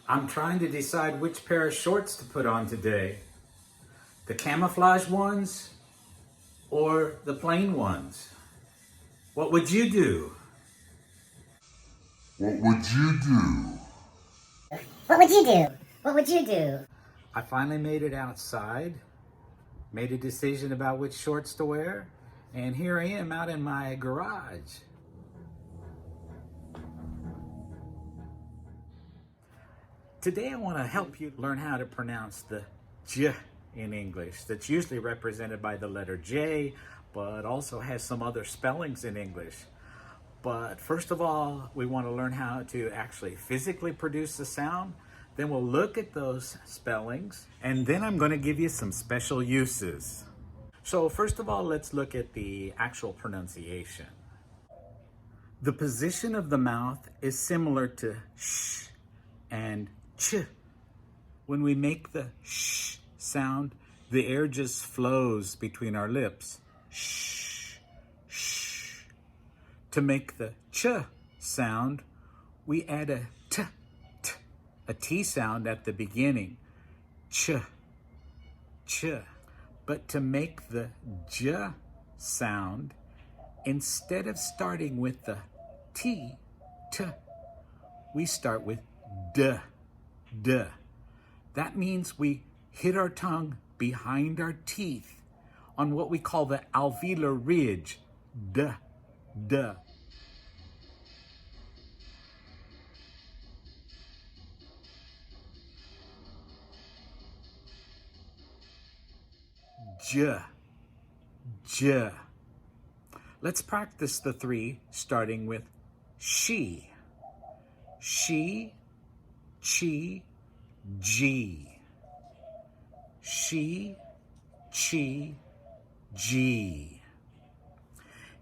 I'm trying to decide which pair of shorts to put on today. The camouflage ones or the plain ones. What would you do? What would you do? What would you do? What would you do? I finally made it outside, made a decision about which shorts to wear, and here I am out in my garage. Today I want to help you learn how to pronounce the J in English. That's usually represented by the letter J, but also has some other spellings in English. But first of all, we want to learn how to actually physically produce the sound. Then we'll look at those spellings, and then I'm going to give you some special uses. So first of all, let's look at the actual pronunciation. The position of the mouth is similar to sh and ch. When we make the sh sound, the air just flows between our lips. Shh, shh. To make the ch sound, we add a a T sound at the beginning. Ch, ch. But to make the j sound, instead of starting with the T, we start with d. That means we hit our tongue behind our teeth on what we call the alveolar ridge. D. J. Let's practice the three, starting with she, chi, G. She, chi, G.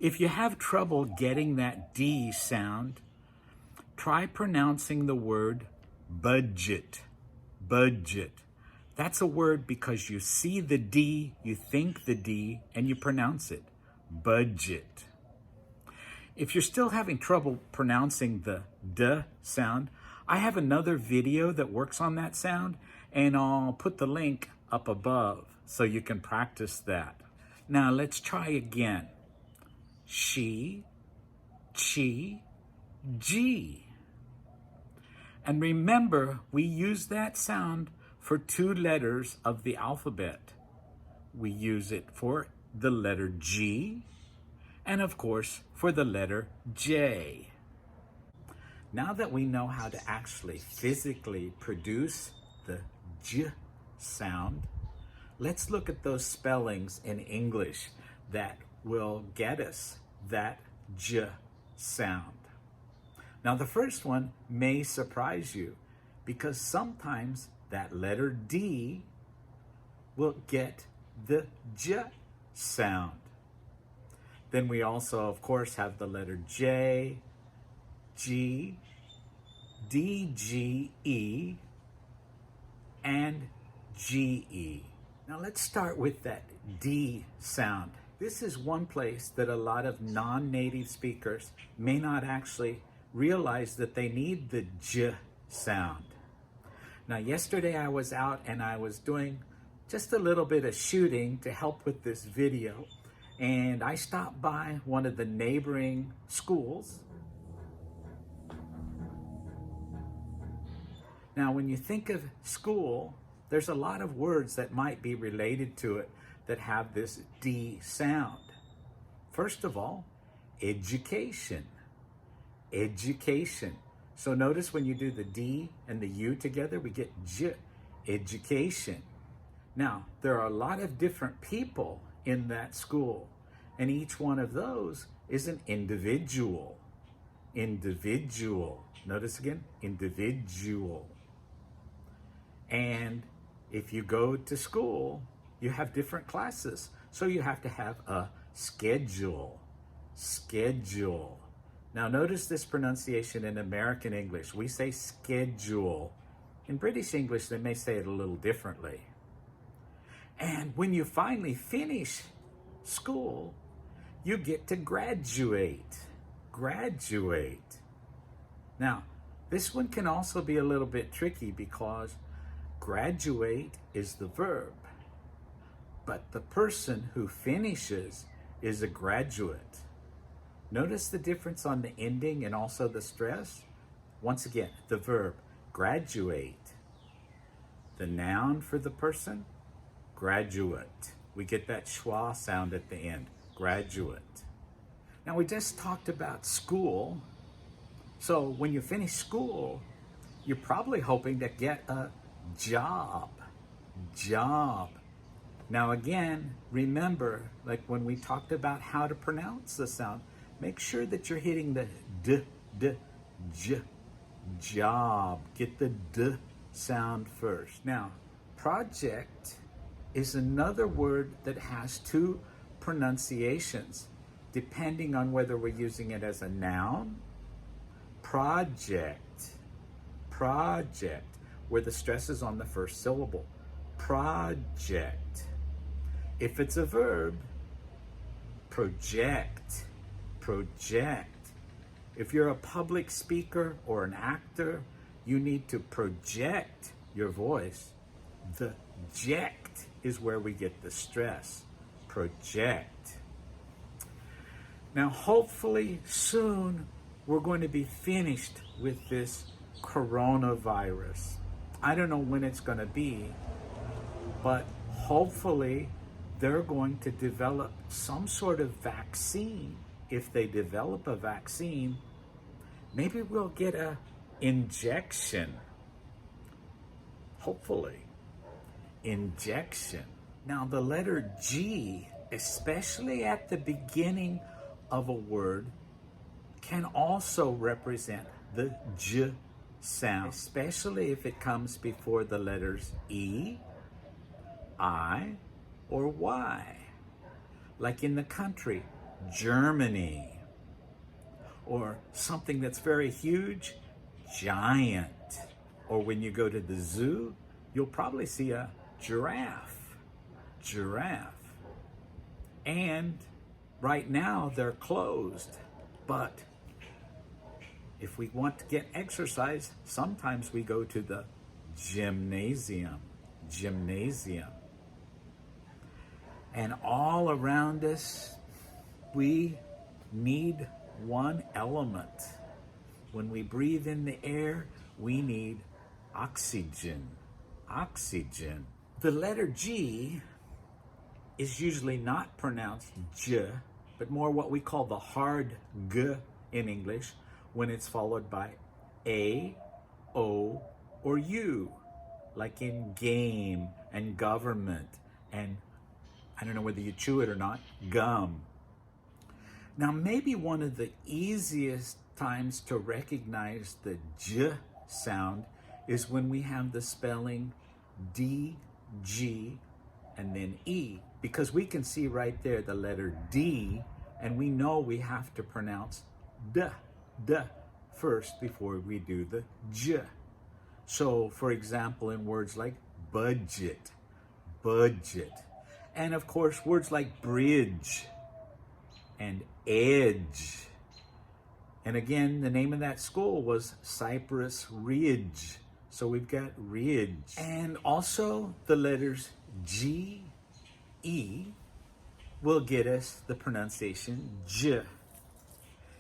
If you have trouble getting that D sound, try pronouncing the word budget. That's a word because you see the D, you think the D, and you pronounce it. Budget. If you're still having trouble pronouncing the D sound, I have another video that works on that sound, and I'll put the link up above so you can practice that. Now let's try again. She, chi, G. And remember, we use that sound for two letters of the alphabet. We use it for the letter G and, of course, for the letter J. Now that we know how to actually physically produce the J sound, let's look at those spellings in English that will get us that J sound. Now, the first one may surprise you because sometimes that letter D will get the J sound. Then we also, of course, have the letter J, G, D, G, E, and G, E. Now let's start with that D sound. This is one place that a lot of non-native speakers may not actually realize that they need the J sound. Now, yesterday I was out and I was doing just a little bit of shooting to help with this video. And I stopped by one of the neighboring schools. Now, when you think of school, there's a lot of words that might be related to it that have this D sound. First of all, education. So notice when you do the D and the U together, we get J, education. Now, there are a lot of different people in that school, and each one of those is an individual. Notice again, individual. And if you go to school, you have different classes. So you have to have a schedule. Now notice this pronunciation in American English. We say schedule. In British English, they may say it a little differently. And when you finally finish school, you get to graduate. Now, This one can also be a little bit tricky because graduate is the verb, but the person who finishes is a graduate. Notice the difference on the ending and also the stress? Once again, the verb, graduate. The noun for the person, graduate. We get that schwa sound at the end, graduate. Now we just talked about school. So when you finish school, you're probably hoping to get a job. Now again, remember, like when we talked about how to pronounce the sound, make sure that you're hitting the j, job. Get the d sound first. Now, project is another word that has two pronunciations, depending on whether we're using it as a noun, project, where the stress is on the first syllable, project. If it's a verb, project. If you're a public speaker or an actor, you need to project your voice. The ject is where we get the stress, project. Now, hopefully soon we're going to be finished with this coronavirus. I don't know when it's going to be, but hopefully they're going to develop some sort of vaccine. If they develop a vaccine, maybe we'll get a injection. Hopefully, injection. Now, the letter G, especially at the beginning of a word, can also represent the J sound, especially if it comes before the letters E, I, or Y. Like in the country, Germany. Or something that's very huge, giant. Or when you go to the zoo, you'll probably see a giraffe. And right now they're closed. But if we want to get exercise, sometimes we go to the gymnasium. And all around us, we need one element. When we breathe in the air, we need oxygen. The letter G is usually not pronounced J, but more what we call the hard G in English when it's followed by A, O, or U, like in game and government and, I don't know whether you chew it or not, gum. Now, maybe one of the easiest times to recognize the J sound is when we have the spelling D, G, and then E, because we can see right there the letter D, and we know we have to pronounce D first before we do the J. So, for example, in words like budget, and of course words like bridge and edge. And again, the name of that school was Cypress Ridge. So we've got ridge. And also the letters G, E will get us the pronunciation J.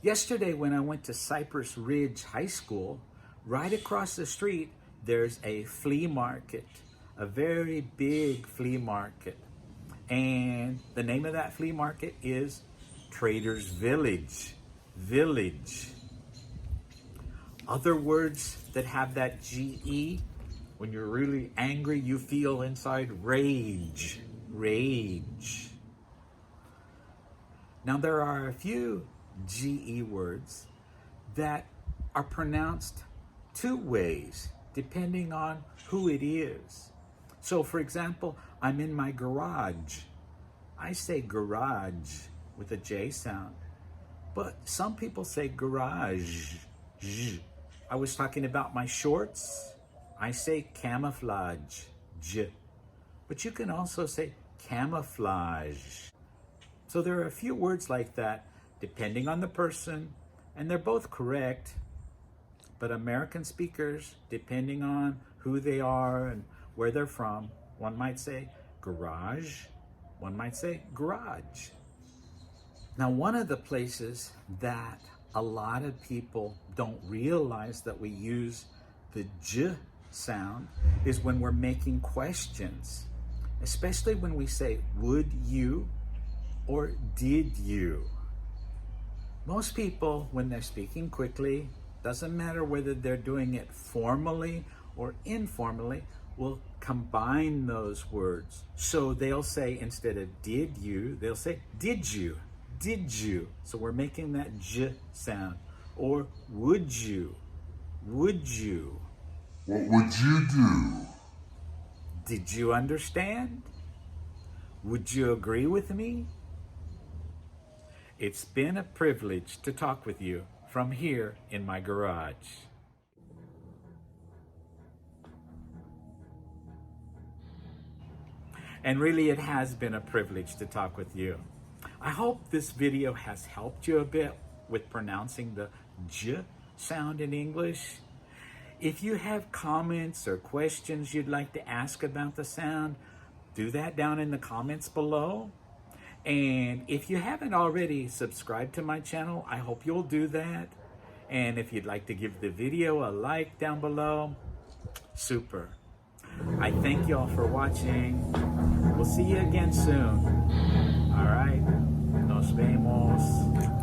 Yesterday when I went to Cypress Ridge High School, right across the street, there's a flea market, a very big flea market. And the name of that flea market is Trader's Village. Other words that have that GE, when you're really angry, you feel inside rage. Now there are a few GE words that are pronounced two ways, depending on who it is. So for example, I'm in my garage. I say garage with a J sound, but some people say garage. I was talking about my shorts. I say camouflage, J. But you can also say camouflage. So there are a few words like that, depending on the person, and they're both correct. But American speakers, depending on who they are and where they're from, one might say garage, one might say garage. Now, one of the places that a lot of people don't realize that we use the j sound is when we're making questions, especially when we say, would you or did you? Most people, when they're speaking quickly, doesn't matter whether they're doing it formally or informally, will combine those words. So they'll say, instead of did you, they'll say, did you? Did you? So we're making that j sound. Or would you? Would you? What would you do? Did you understand? Would you agree with me? It's been a privilege to talk with you from here in my garage. And really, it has been a privilege to talk with you. I hope this video has helped you a bit with pronouncing the j sound in English. If you have comments or questions you'd like to ask about the sound, do that down in the comments below. And if you haven't already subscribed to my channel, I hope you'll do that. And if you'd like to give the video a like down below, super. I thank you all for watching. We'll see you again soon. All right. Nos vemos.